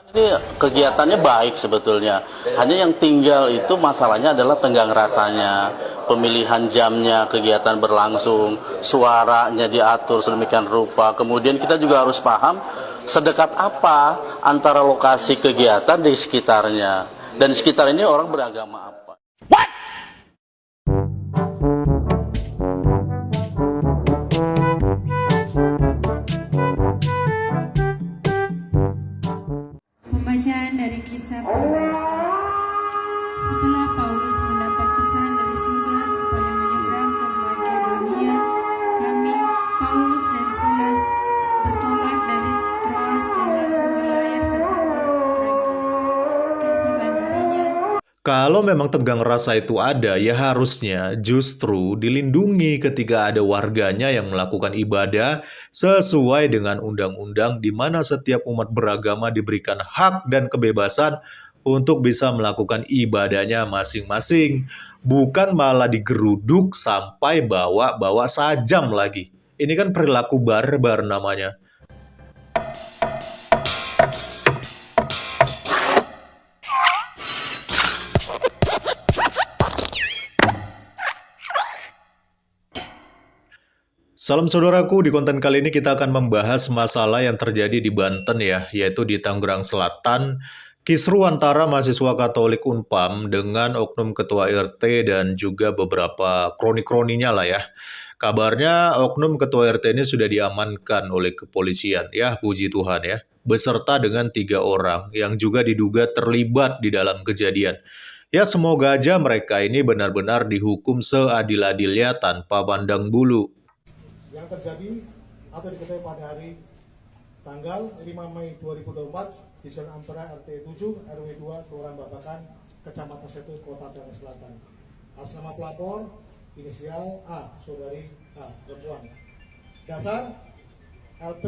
Ini kegiatannya baik sebetulnya. Hanya yang tinggal itu masalahnya adalah tenggang rasanya, pemilihan jamnya, kegiatan berlangsung, suaranya diatur sedemikian rupa. Kemudian kita juga harus paham sedekat apa antara lokasi kegiatan di sekitarnya. Dan di sekitar ini orang beragama apa. Pembacaan dari kisah Paulus. Setelah Paulus mendapat pesan dari surga supaya menyeberang ke Makedonia, kami, Paulus dan Silas, bertolak dari Troas dan langsung berlayar ke Samotrake. Keesokan harinya, Kalau memang tenggang rasa itu ada, ya harusnya justru dilindungi ketika ada warganya yang melakukan ibadah sesuai dengan undang-undang di mana setiap umat beragama diberikan hak dan kebebasan untuk bisa melakukan ibadahnya masing-masing. Bukan malah digeruduk sampai bawa-bawa sajam lagi. Ini kan perilaku barbar namanya. Salam saudaraku, di konten kali ini kita akan membahas masalah yang terjadi di Banten ya, yaitu di Tangerang Selatan. Kisruh antara mahasiswa Katolik Unpam dengan oknum ketua RT dan juga beberapa kroni-kroninya lah ya. Kabarnya oknum ketua RT ini sudah diamankan oleh kepolisian ya, puji Tuhan ya. Beserta dengan 3 orang yang juga diduga terlibat di dalam kejadian. Ya semoga aja mereka ini benar-benar dihukum seadil-adilnya tanpa pandang bulu. Yang terjadi atau diketahui pada hari tanggal 5 Mei 2024 di Jalan Ampera RT 7 RW 2 Kelurahan Babakan, Kecamatan Setu, Kota Tangerang Selatan. Atas nama pelapor inisial A, saudari A, perempuan. Dasar LP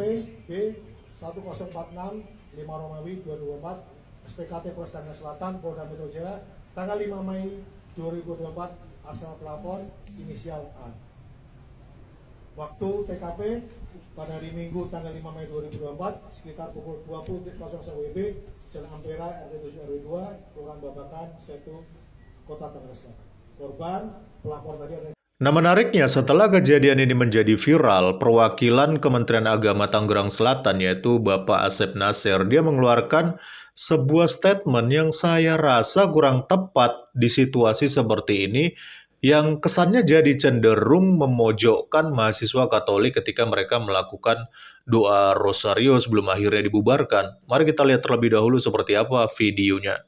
B 1046 5 Romawi 2024 SPKT Polres Tangerang Selatan Polda Metro Jaya tanggal 5 Mei 2024 atas nama pelapor inisial A. Waktu TKP pada hari Minggu tanggal 5 Mei 2024 sekitar pukul 20.00 WIB Jalan Ampera RT 7 RW 2 Kelurahan Babakan Setu Kota Tangerang Selatan. Korban pelapor tadi ada. Nah menariknya setelah kejadian ini menjadi viral, perwakilan Kementerian Agama Tangerang Selatan yaitu Bapak Asep Nasir, dia mengeluarkan sebuah statement yang saya rasa kurang tepat di situasi seperti ini, yang kesannya jadi cenderung memojokkan mahasiswa Katolik ketika mereka melakukan doa rosario sebelum akhirnya dibubarkan. Mari kita lihat terlebih dahulu seperti apa videonya.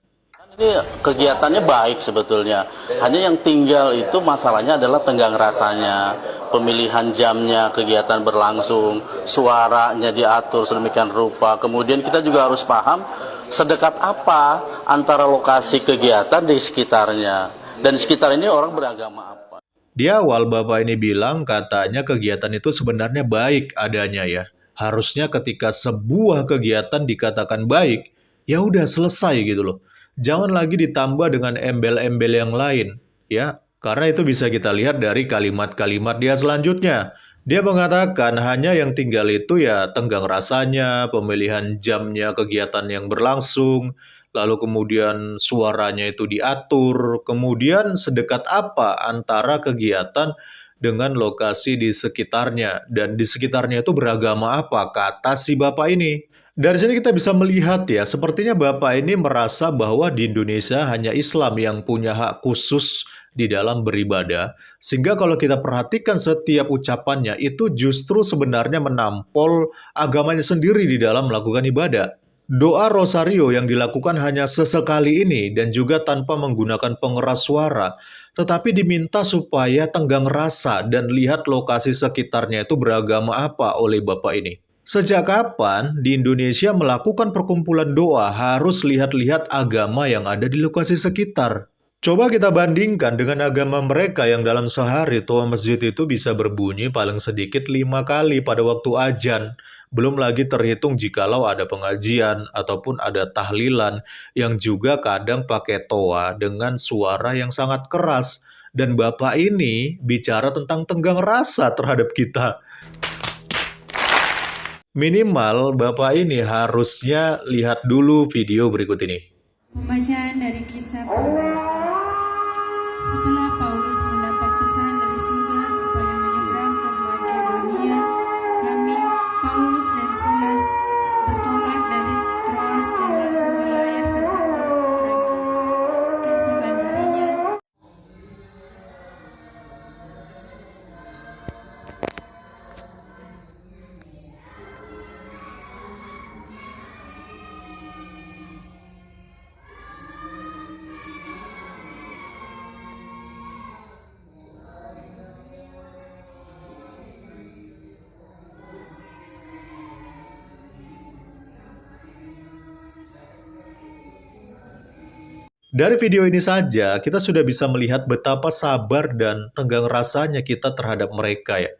Ini kegiatannya baik sebetulnya. Hanya yang tinggal itu masalahnya adalah tenggang rasanya, pemilihan jamnya, kegiatan berlangsung, suaranya diatur sedemikian rupa. Kemudian kita juga harus paham sedekat apa antara lokasi kegiatan di sekitarnya. Dan di sekitar ini orang beragama apa. Di awal Bapak ini bilang katanya kegiatan itu sebenarnya baik adanya ya. Harusnya ketika sebuah kegiatan dikatakan baik, ya udah selesai gitu loh. Jangan lagi ditambah dengan embel-embel yang lain, ya. Karena itu bisa kita lihat dari kalimat-kalimat dia selanjutnya. Dia mengatakan hanya yang tinggal itu ya tenggang rasanya, pemilihan jamnya kegiatan yang berlangsung, lalu kemudian suaranya itu diatur, kemudian sedekat apa antara kegiatan dengan lokasi di sekitarnya, dan di sekitarnya itu beragama apa, kata si Bapak ini. Dari sini kita bisa melihat ya, sepertinya Bapak ini merasa bahwa di Indonesia hanya Islam yang punya hak khusus di dalam beribadah, sehingga kalau kita perhatikan setiap ucapannya itu justru sebenarnya menampol agamanya sendiri di dalam melakukan ibadah. Doa rosario yang dilakukan hanya sesekali ini dan juga tanpa menggunakan pengeras suara, tetapi diminta supaya tenggang rasa dan lihat lokasi sekitarnya itu beragama apa oleh Bapak ini. Sejak kapan di Indonesia melakukan perkumpulan doa harus lihat-lihat agama yang ada di lokasi sekitar? Coba kita bandingkan dengan agama mereka yang dalam sehari toa masjid itu bisa berbunyi paling sedikit 5 kali pada waktu azan. Belum lagi terhitung jikalau ada pengajian ataupun ada tahlilan yang juga kadang pakai toa dengan suara yang sangat keras. Dan Bapak ini bicara tentang tenggang rasa terhadap kita. Minimal Bapak ini harusnya lihat dulu video berikut ini. Pembacaan dari Kisah Paulus. Setelah Paulus mendapat pesan dari surga supaya menyeberang ke Makedonia, kami, Paulus dan Silas, bertolak dari Troas dan langsung berlayar ke Samotrake. Keesokan harinya, Dari video ini saja, kita sudah bisa melihat betapa sabar dan tenggang rasanya kita terhadap mereka ya.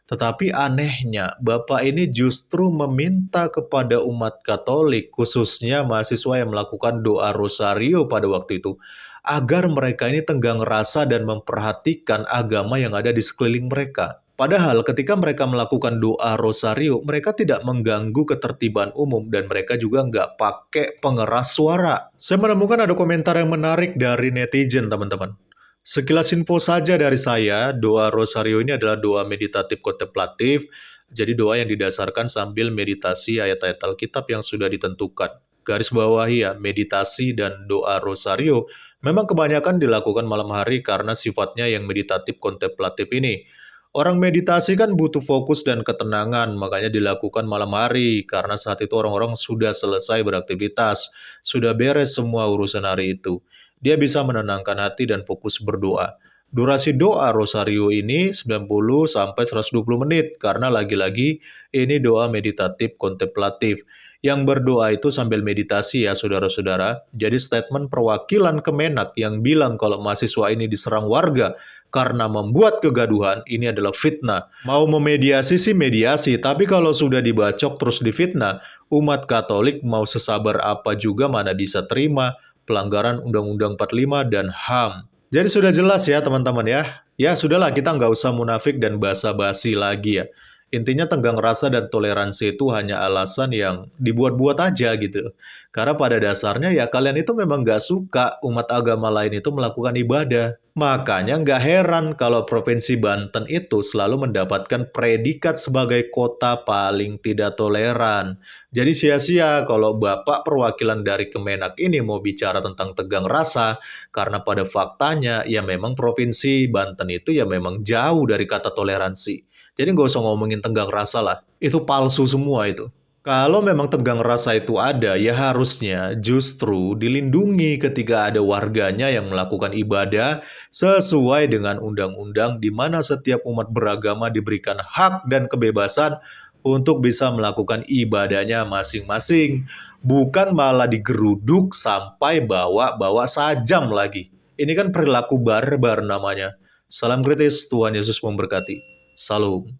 Tetapi anehnya, Bapak ini justru meminta kepada umat Katolik, khususnya mahasiswa yang melakukan doa rosario pada waktu itu, agar mereka ini tenggang rasa dan memperhatikan agama yang ada di sekeliling mereka. Padahal ketika mereka melakukan doa rosario, mereka tidak mengganggu ketertiban umum dan mereka juga nggak pakai pengeras suara. Saya menemukan ada komentar yang menarik dari netizen, teman-teman. Sekilas info saja dari saya, doa rosario ini adalah doa meditatif kontemplatif, jadi doa yang didasarkan sambil meditasi ayat-ayat Alkitab yang sudah ditentukan. Garis bawahi ya, meditasi dan doa rosario memang kebanyakan dilakukan malam hari karena sifatnya yang meditatif kontemplatif ini. Orang meditasi kan butuh fokus dan ketenangan, makanya dilakukan malam hari, karena saat itu orang-orang sudah selesai beraktivitas, sudah beres semua urusan hari itu. Dia bisa menenangkan hati dan fokus berdoa. Durasi doa rosario ini 90-120 menit, karena lagi-lagi ini doa meditatif kontemplatif. Yang berdoa itu sambil meditasi ya saudara-saudara. Jadi statement perwakilan Kemenak yang bilang kalau mahasiswa ini diserang warga karena membuat kegaduhan, ini adalah fitnah. Mau memediasi sih mediasi, tapi kalau sudah dibacok terus difitnah, umat Katolik mau sesabar apa juga mana bisa terima pelanggaran Undang-Undang 45 dan HAM. Jadi sudah jelas ya teman-teman ya. Ya sudahlah, kita nggak usah munafik dan basa-basi lagi ya. Intinya tenggang rasa dan toleransi itu hanya alasan yang dibuat-buat aja gitu. Karena pada dasarnya ya kalian itu memang nggak suka umat agama lain itu melakukan ibadah. Makanya nggak heran kalau Provinsi Banten itu selalu mendapatkan predikat sebagai kota paling tidak toleran. Jadi sia-sia kalau Bapak perwakilan dari Kemenak ini mau bicara tentang tegang rasa, karena pada faktanya ya memang Provinsi Banten itu ya memang jauh dari kata toleransi. Jadi nggak usah ngomongin tenggang rasa lah, itu palsu semua itu. Kalau memang tegang rasa itu ada, ya harusnya justru dilindungi ketika ada warganya yang melakukan ibadah sesuai dengan undang-undang di mana setiap umat beragama diberikan hak dan kebebasan untuk bisa melakukan ibadahnya masing-masing. Bukan malah digeruduk sampai bawa-bawa sajam lagi. Ini kan perilaku barbar namanya. Salam kritis, Tuhan Yesus memberkati. Salam.